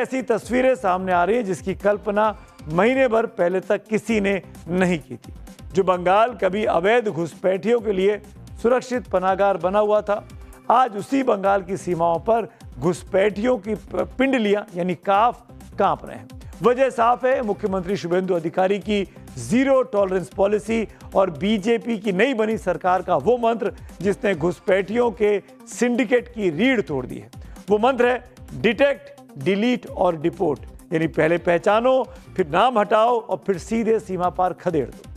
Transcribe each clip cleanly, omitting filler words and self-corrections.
ऐसी तस्वीरें सामने आ रही हैं जिसकी कल्पना महीने भर पहले तक किसी ने नहीं की थी। जो बंगाल कभी अवैध घुसपैठियों के लिए सुरक्षित पनाहगार बना हुआ था, आज उसी बंगाल की सीमाओं पर घुसपैठियों की पिंडलियां यानी काफ कांप रहे हैं। वजह साफ है, मुख्यमंत्री शुभेंदु अधिकारी की जीरो टॉलरेंस पॉलिसी और बीजेपी की नई बनी सरकार का वो मंत्र जिसने घुसपैठियों के सिंडिकेट की रीढ़ तोड़ दी है। वो मंत्र है डिटेक्ट, डिलीट और डिपोर्ट, यानी पहले पहचानो, फिर नाम हटाओ और फिर सीधे सीमा पार खदेड़ दो।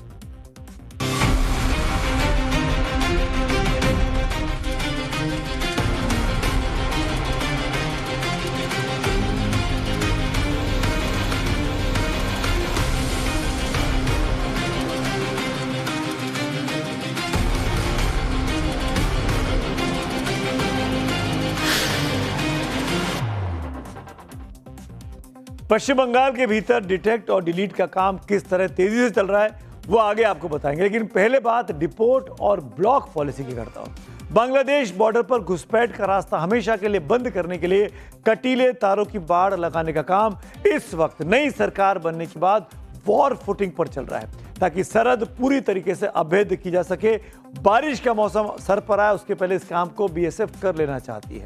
पश्चिम बंगाल के भीतर डिटेक्ट और डिलीट का काम किस तरह तेजी से चल रहा है वो आगे आपको बताएंगे, लेकिन पहले बात डिपोर्ट और ब्लॉक पॉलिसी की करता हूं। बांग्लादेश बॉर्डर पर घुसपैठ का रास्ता हमेशा के लिए बंद करने के लिए कटीले तारों की बाड़ लगाने का काम इस वक्त नई सरकार बनने के बाद वॉर फुटिंग पर चल रहा है, ताकि सरहद पूरी तरीके से अभेद्य की जा सके। बारिश का मौसम सर पर आए उसके पहले इस काम को बीएसएफ कर लेना चाहती है।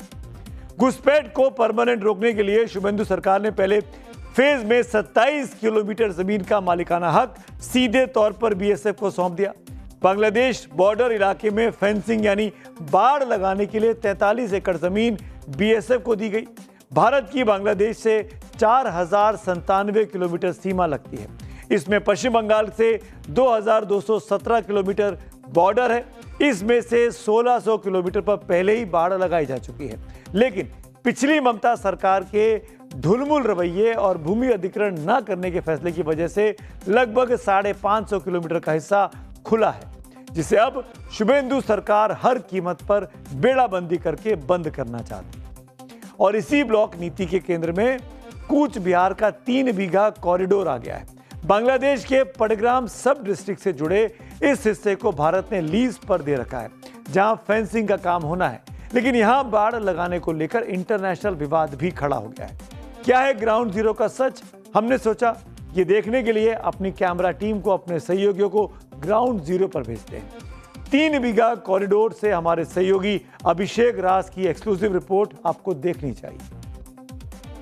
घुसपैठ को परमानेंट रोकने के लिए शुभेंदु सरकार ने पहले फेज में 27 किलोमीटर जमीन का मालिकाना हक सीधे तौर पर बीएसएफ को सौंप दिया। बांग्लादेश बॉर्डर इलाके में फेंसिंग यानी बाड़ लगाने के लिए 43 एकड़ जमीन बीएसएफ को दी गई। भारत की बांग्लादेश से 4097 किलोमीटर सीमा लगती है। इसमें पश्चिम बंगाल से 2217 किलोमीटर बॉर्डर है। इसमें से 1600 किलोमीटर पर पहले ही बाड़ लगाई जा चुकी है, लेकिन पिछली ममता सरकार के ढुलमुल रवैये और भूमि अधिग्रहण न करने के फैसले की वजह से लगभग 550 किलोमीटर का हिस्सा खुला है, जिसे अब शुभेंदु सरकार हर कीमत पर बेड़ाबंदी करके बंद करना चाहती है। और इसी ब्लॉक नीति के केंद्र में कूच बिहार का 3 बीघा कॉरिडोर आ गया है। बांग्लादेश के पड़ग्राम सब डिस्ट्रिक्ट से जुड़े इस हिस्से को भारत ने लीज पर दे रखा है, जहां फेंसिंग का काम होना है, लेकिन यहां बाड़ लगाने को लेकर इंटरनेशनल विवाद भी खड़ा हो गया है। क्या है ग्राउंड जीरो का सच? हमने सोचा ये देखने के लिए अपनी कैमरा टीम को, अपने सहयोगियों को ग्राउंड जीरो पर भेजते हैं। 3 बीघा कॉरिडोर से हमारे सहयोगी अभिषेक राज की एक्सक्लूसिव रिपोर्ट आपको देखनी चाहिए।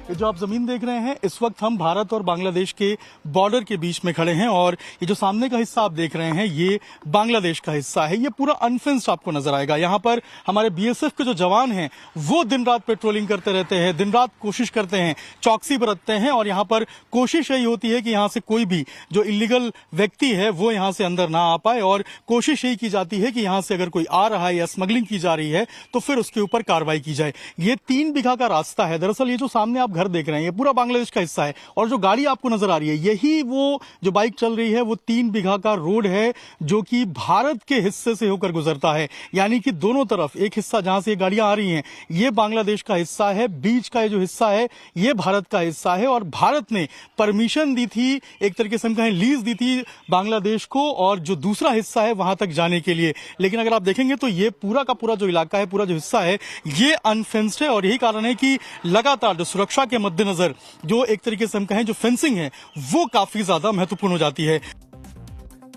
ये जो आप जमीन देख रहे हैं, इस वक्त हम भारत और बांग्लादेश के बॉर्डर के बीच में खड़े हैं और ये जो सामने का हिस्सा आप देख रहे हैं ये बांग्लादेश का हिस्सा है। ये पूरा अनफेंस्ड आपको नजर आएगा। यहाँ पर हमारे बीएसएफ के जो जवान हैं वो दिन रात पेट्रोलिंग करते रहते हैं, दिन रात कोशिश करते हैं, चौकसी बरतते हैं और यहाँ पर कोशिश यही होती है कि यहाँ से कोई भी जो इलीगल व्यक्ति है वो यहाँ से अंदर ना आ पाए और कोशिश यही की जाती है कि यहाँ से अगर कोई आ रहा है या स्मगलिंग की जा रही है तो फिर उसके ऊपर कार्रवाई की जाए। ये 3 बीघा का रास्ता है। दरअसल ये जो सामने आप घर देख रहे हैं ये पूरा बांग्लादेश का हिस्सा है और जो गाड़ी आपको नजर आ रही है यही वो जो बाइक चल रही है वो 3 बीघा का रोड है जो कि भारत के हिस्से से होकर गुजरता है। यानी कि दोनों तरफ एक हिस्सा जहां से ये गाड़ियां आ रही हैं ये बांग्लादेश का हिस्सा है, बीच का ये जो हिस्सा है ये भारत का हिस्सा है और भारत ने परमिशन दी थी, एक तरीके से हम कहें लीज दी थी बांग्लादेश को और जो दूसरा हिस्सा है वहां तक जाने के लिए। लेकिन अगर आप देखेंगे तो ये पूरा का पूरा जो इलाका है, पूरा जो हिस्सा है ये अनफेंस्ड है और यही कारण है कि लगातार जो सुरक्षा के मद्देनजर जो एक तरीके से हम कहें जो फेंसिंग है वो काफी ज्यादा महत्वपूर्ण हो जाती है।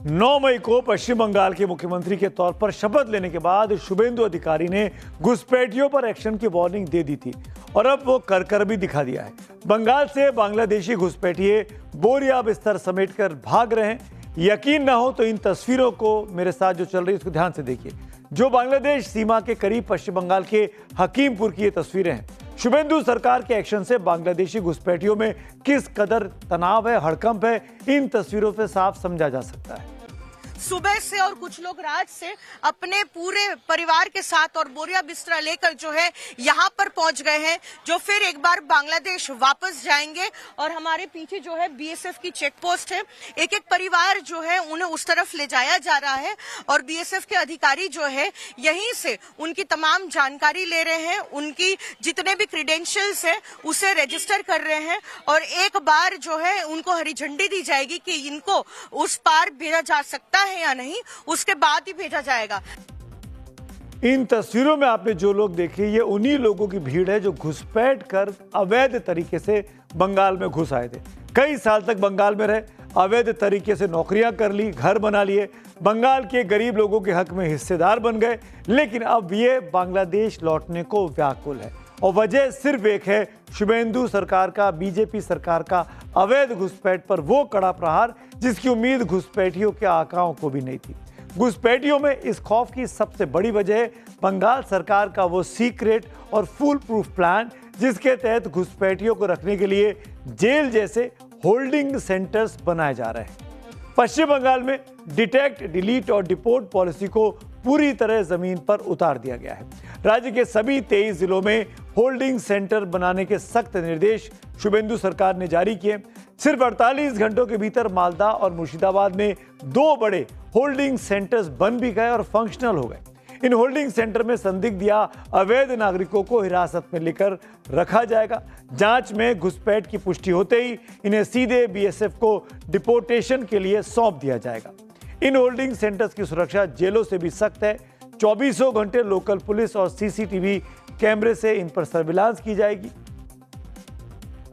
9 मई को पश्चिम बंगाल के मुख्यमंत्री के तौर पर शपथ लेने के बाद शुभेंदु अधिकारी ने घुसपैठियों पर एक्शन की वार्निंग दे दी थी और अब वो कर भी दिखा दिया है। बंगाल से बांग्लादेशी घुसपैठिए बोरिया बिस्तर समेटकर भाग रहे हैं। यकीन ना हो तो इन तस्वीरों को मेरे साथ जो चल रही है उसको ध्यान से देखिए। जो बांग्लादेश सीमा के करीब पश्चिम बंगाल के हकीमपुर की ये तस्वीरें हैं। शुभेंदु सरकार के एक्शन से बांग्लादेशी घुसपैठियों में किस कदर तनाव है, हड़कंप है, इन तस्वीरों से साफ समझा जा सकता है। सुबह से और कुछ लोग रात से अपने पूरे परिवार के साथ और बोरिया बिस्तरा लेकर जो है यहाँ पर पहुंच गए हैं, जो फिर एक बार बांग्लादेश वापस जाएंगे। और हमारे पीछे जो है बीएसएफ की चेक पोस्ट है, एक एक परिवार जो है उन्हें उस तरफ ले जाया जा रहा है और बीएसएफ के अधिकारी जो है यहीं से उनकी तमाम जानकारी ले रहे हैं, उनकी जितने भी क्रीडेंशियल्स है उसे रजिस्टर कर रहे हैं और एक बार जो है उनको हरी झंडी दी जाएगी कि इनको उस पार भेजा जा सकता है या नहीं, उसके बाद ही भेजा जाएगा। इन तस्वीरों में आपने जो लोग देखे ये उन्हीं लोगों की भीड़ है जो घुसपैठ कर अवैध तरीके से बंगाल में घुस आए थे। कई साल तक बंगाल में रहे, अवैध तरीके से नौकरियां कर ली, घर बना लिए, बंगाल के गरीब लोगों के हक में हिस्सेदार बन गए। लेकिन अब ये बांग्लादेश लौटने को व्याकुल है और वजह सिर्फ एक है, शुभेंदु सरकार का, बीजेपी सरकार का अवैध घुसपैठ पर वो कड़ा प्रहार जिसकी उम्मीद घुसपैठियों के आकाओं को भी नहीं थी। घुसपैठियों में इस खौफ की सबसे बड़ी वजह है बंगाल सरकार का वो सीक्रेट और फुल प्रूफ प्लान जिसके तहत घुसपैठियों को रखने के लिए जेल जैसे होल्डिंग सेंटर्स बनाए जा रहे हैं। पश्चिम बंगाल में डिटेक्ट, डिलीट और डिपोर्ट पॉलिसी को पूरी तरह जमीन पर उतार दिया गया है। राज्य के सभी 23 जिलों में होल्डिंग सेंटर बनाने के सख्त निर्देश शुभेंदु सरकार ने जारी किए। सिर्फ 48 घंटों के भीतर मालदा और मुर्शिदाबाद में 2 बड़े होल्डिंग सेंटर्स बन भी गए और फंक्शनल हो गए। इन होल्डिंग सेंटर में संदिग्ध या अवैध नागरिकों को हिरासत में लेकर रखा जाएगा। जांच में घुसपैठ की पुष्टि होते ही इन्हें सीधे बीएसएफ को डिपोर्टेशन के लिए सौंप दिया जाएगा। इन होल्डिंग सेंटर्स की सुरक्षा जेलों से भी सख्त है। 24 घंटे लोकल पुलिस और सीसीटीवी कैमरे से इन पर सर्विलांस की जाएगी।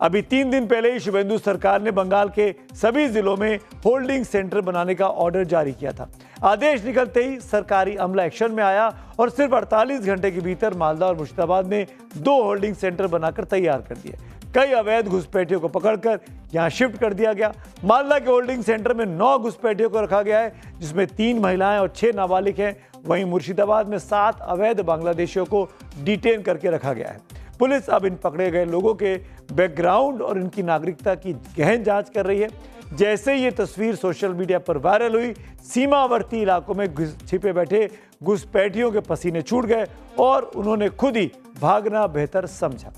अभी 3 दिन पहले ही शुभेंदु सरकार ने बंगाल के सभी जिलों में होल्डिंग सेंटर बनाने का ऑर्डर जारी किया था। आदेश निकलते ही सरकारी अमला एक्शन में आया और सिर्फ 48 घंटे के भीतर मालदा और मुर्शिदाबाद में 2 होल्डिंग सेंटर बनाकर तैयार कर दिए। कई अवैध घुसपैठियों को पकड़कर यहां शिफ्ट कर दिया गया। मालदा के होल्डिंग सेंटर में 9 घुसपैठियों को रखा गया है, जिसमें 3 महिलाएं और 6 नाबालिग हैं। वहीं मुर्शिदाबाद में 7 अवैध बांग्लादेशियों को डिटेन करके रखा गया है। पुलिस अब इन पकड़े गए लोगों के बैकग्राउंड और इनकी नागरिकता की गहन जांच कर रही है। जैसे ये तस्वीर सोशल मीडिया पर वायरल हुई, सीमावर्ती इलाकों में छिपे बैठे घुसपैठियों के पसीने छूट गए और उन्होंने खुद ही भागना बेहतर समझा।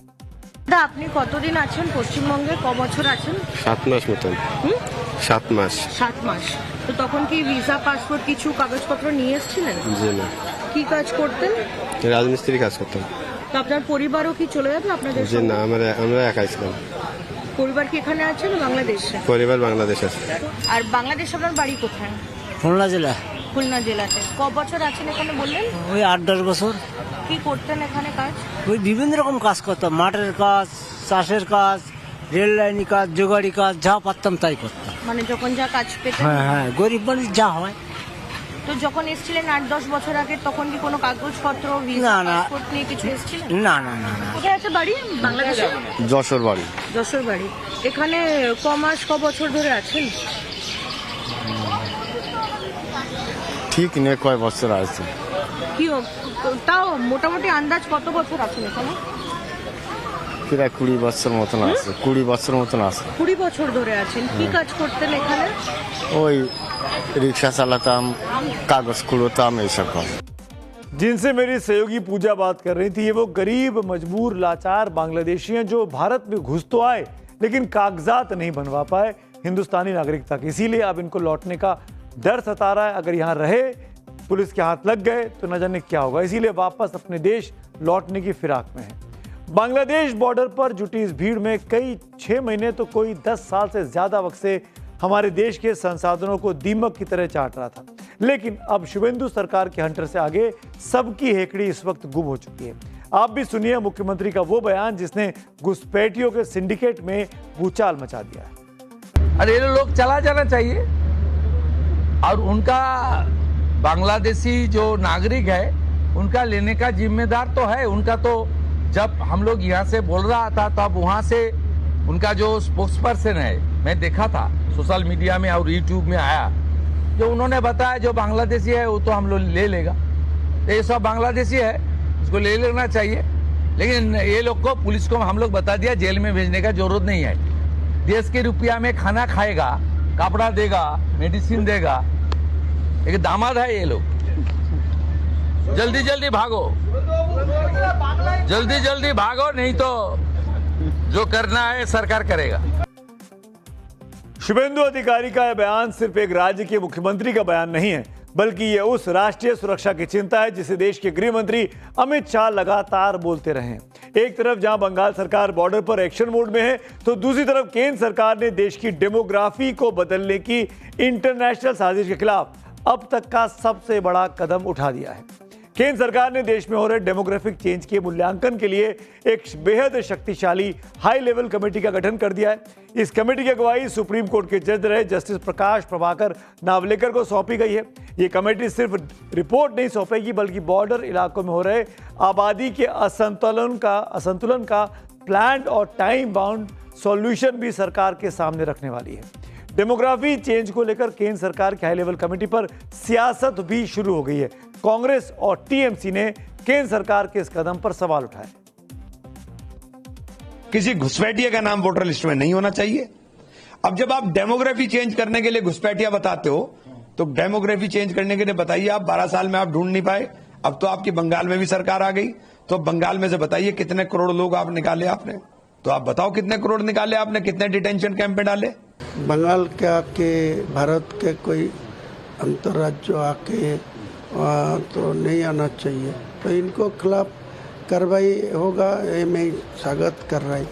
আপনি কতদিন আছেন পশ্চিমবঙ্গে? ক বছর আছেন? 7 মাস মতন। 7 মাস। 7 মাস। তো তখন কি ভিসা, পাসপোর্ট কিছু কাগজপত্র নিয়ে এসেছিলেন? জি না। কি কাজ করতেন? রাজমিস্ত্রি কাজ করতাম। তো আপনার পরিবারও কি চলে যাবে আপনাদের জি সঙ্গে? না, আমরা একাই ছিলাম। পরিবার কি এখানে আছে না বাংলাদেশে? পরিবার বাংলাদেশ আছে। আর বাংলাদেশ আপনার বাড়ি কোথায়? খুলনা জেলা। খুলনা জেলাতে। ক বছর আছেন এখানে বললেন? ওই 8-10 বছর। কি করতেন এখানে কাজ? ওই বিভিন্ন রকম কাজ করতাম, মাঠের কাজ, চাষের কাজ, রেল লাইনি কাজ, জোগাড়ি কাজ, যা পারতাম তাই করতাম। মানে যখন যা কাজ পেতেন? হ্যাঁ হ্যাঁ, গরিব মানুষ যা হয়। তো যখন এসেছিলেন 8-10 বছর আগে তখন কি কোনো কাগজপত্র, ভিসা, না, না। পাসপোর্ট নিয়ে কিছু এসেছিলেন? না না না না, কোথায় আছে বাড়ি? বাংলাদেশে? যশোর বাড়ি। যশোর বাড়ি। এখানে ক মাস, ক বছর ধরে আছেন? ঠিক নেই, কয় বছর আছে। কি তাও মোটামুটি আন্দাজ কত বছর আছেন এখানে? প্রায় 20 বছর মতন আছে। 20 বছর মতন আছে। 20 বছর ধরে আছেন। কি কাজ করতেন এখানে? ওই রিক্সা চালাতাম, কাগজ কুড়োতাম, এইসব কাজ। जिनसे मेरी सहयोगी पूजा बात कर रही थी, ये वो गरीब, मजबूर, लाचार बांग्लादेशी हैं जो भारत में घुस तो आए लेकिन कागजात नहीं बनवा पाए हिंदुस्तानी नागरिकता के। इसीलिए अब इनको लौटने का डर सता रहा है। अगर यहाँ रहे, पुलिस के हाथ लग गए तो न जाने क्या होगा। इसीलिए वापस अपने देश लौटने की फिराक में है। बांग्लादेश बॉर्डर पर जुटी इस भीड़ में कई 6 महीने तो कोई 10 साल से ज्यादा वक्त से हमारे देश के संसाधनों को दीमक की तरह चाट रहा था। लेकिन अब शुभेंदु सरकार के हंटर से आगे सबकी हेकड़ी इस वक्त गुम हो चुकी है। आप भी सुनिए मुख्यमंत्री का वो बयान जिसने घुसपैठियों के सिंडिकेट में भूचाल मचा दिया है। अरे ये लोग चला जाना चाहिए और उनका बांग्लादेशी जो नागरिक है उनका लेने का जिम्मेदार तो है उनका। तो जब हम लोग यहाँ से बोल रहा था तब वहाँ से उनका जो स्पोक्स पर्सन है, मैं देखा था सोशल मीडिया में और यूट्यूब में आया, जो उन्होंने बताया जो बांग्लादेशी है वो तो हम लोग ले लेगा। तो ये सब बांग्लादेशी है, इसको ले लेना चाहिए। लेकिन ये लोग को, पुलिस को हम लोग बता दिया जेल में भेजने का जरूरत नहीं है। देश के रुपया में खाना खाएगा, कपड़ा देगा, मेडिसिन देगा। एक दामाद है ये लोग। जल्दी जल्दी भागो, जल्दी जल्दी भागो, नहीं तो जो करना है सरकार करेगा। शुभेंदु अधिकारी का यह बयान सिर्फ एक राज्य के मुख्यमंत्री का बयान नहीं है, बल्कि यह उस राष्ट्रीय सुरक्षा की चिंता है जिसे देश के गृह मंत्री अमित शाह लगातार बोलते रहे हैं। एक तरफ जहां बंगाल सरकार बॉर्डर पर एक्शन मोड में है, तो दूसरी तरफ केंद्र सरकार ने देश की डेमोग्राफी को बदलने की इंटरनेशनल साजिश के खिलाफ अब तक का सबसे बड़ा कदम उठा दिया है। केंद्र सरकार ने देश में हो रहे डेमोग्राफिक चेंज के मूल्यांकन के लिए एक बेहद शक्तिशाली हाई लेवल कमेटी का गठन कर दिया है। इस कमेटी की अगुवाई सुप्रीम कोर्ट के जज रहे जस्टिस प्रकाश प्रभाकर नावलेकर को सौंपी गई है। ये कमेटी सिर्फ रिपोर्ट नहीं सौंपेगी बल्कि बॉर्डर इलाकों में हो रहे आबादी के असंतुलन का प्लान्ड और टाइम बाउंड सॉल्यूशन भी सरकार के सामने रखने वाली है। डेमोग्राफी चेंज को लेकर केंद्र सरकार की हाई लेवल कमेटी पर सियासत भी शुरू हो गई है। कांग्रेस और टीएमसी ने केंद्र सरकार के इस कदम पर सवाल उठाए। किसी घुसपैठिया का नाम वोटर लिस्ट में नहीं होना चाहिए। अब जब आप डेमोग्राफी चेंज करने के लिए घुसपैठिया बताते हो तो डेमोग्राफी चेंज करने के लिए बताइए, आप 12 साल में आप ढूंढ नहीं पाए। अब तो आपकी बंगाल में भी सरकार आ गई, तो बंगाल में से बताइए कितने करोड़ लोग आप निकाले आपने, तो आप बताओ कितने करोड़ निकाले आपने, कितने डिटेंशन कैंप में डाले। बंगाल के आके भारत के कोई अंतर्राज्य आके तो नहीं आना चाहिए, तो इनको खिलाफ कार्रवाई होगा, ये मैं स्वागत कर रहा हूँ।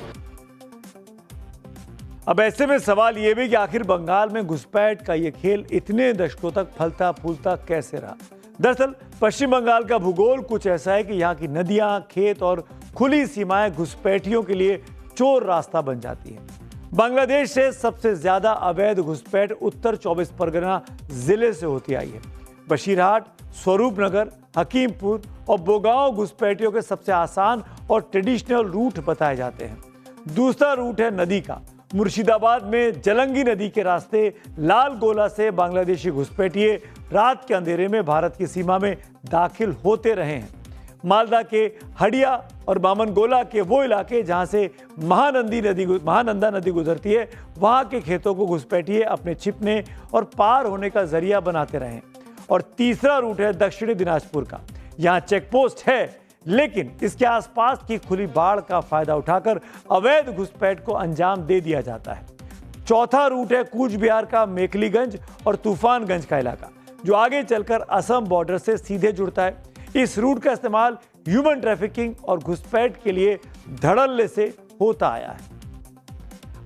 अब ऐसे में सवाल ये भी कि आखिर बंगाल में घुसपैठ का ये खेल इतने दशकों तक फलता फूलता कैसे रहा। दरअसल पश्चिम बंगाल का भूगोल कुछ ऐसा है कि यहाँ की नदियां, खेत और खुली सीमाएं घुसपैठियों के लिए चोर रास्ता बन जाती है। बांग्लादेश से सबसे ज्यादा अवैध घुसपैठ उत्तर 24 परगना जिले से होती आई है। बशीरहाट, स्वरूपनगर, हकीमपुर और बोगांव घुसपैठियों के सबसे आसान और ट्रेडिशनल रूट बताए जाते हैं। दूसरा रूट है नदी का। मुर्शिदाबाद में जलंगी नदी के रास्ते लाल गोला से बांग्लादेशी घुसपैठिए रात के अंधेरे में भारत की सीमा में दाखिल होते रहे हैं। मालदा के हडिया और बामनगोला के वो इलाके जहां से महानंदा नदी गुजरती है, वहां के खेतों को घुसपैठिए अपने छिपने और पार होने का जरिया बनाते रहे। और तीसरा रूट है दक्षिणी दिनाजपुर का। यहाँ चेकपोस्ट है, लेकिन इसके आसपास की खुली बाढ़ का फायदा उठाकर अवैध घुसपैठ को अंजाम दे दिया जाता है। चौथा रूट है कूच बिहार का मेखलीगंज और तूफानगंज का इलाका, जो आगे चलकर असम बॉर्डर से सीधे जुड़ता है। इस रूट का इस्तेमाल ह्यूमन ट्रैफिकिंग और घुसपैठ के लिए धड़ल्ले से होता आया है।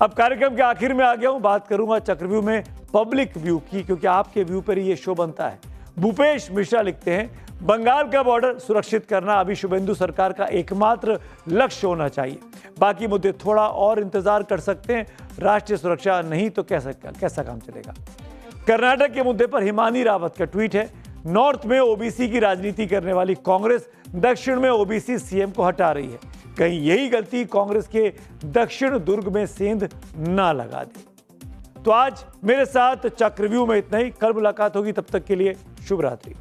अब कार्यक्रम के आखिर में आ गया हूं, बात करूंगा चक्रव्यूह में पब्लिक व्यू की, क्योंकि आपके व्यू पर ही ये शो बनता है। भूपेश मिश्रा लिखते हैं, बंगाल का बॉर्डर सुरक्षित करना अभी शुभेंदु सरकार का एकमात्र लक्ष्य होना चाहिए। बाकी मुद्दे थोड़ा और इंतजार कर सकते हैं। राष्ट्रीय सुरक्षा नहीं तो कैसा काम चलेगा। कर्नाटक के मुद्दे पर हिमानी रावत का ट्वीट है, नॉर्थ में ओबीसी की राजनीति करने वाली कांग्रेस दक्षिण में ओबीसी सीएम को हटा रही है। कहीं यही गलती कांग्रेस के दक्षिण दुर्ग में सेंध ना लगा दी। तो आज मेरे साथ चक्रव्यूह में इतना ही। कल मुलाकात होगी, तब तक के लिए शुभ रात्रि।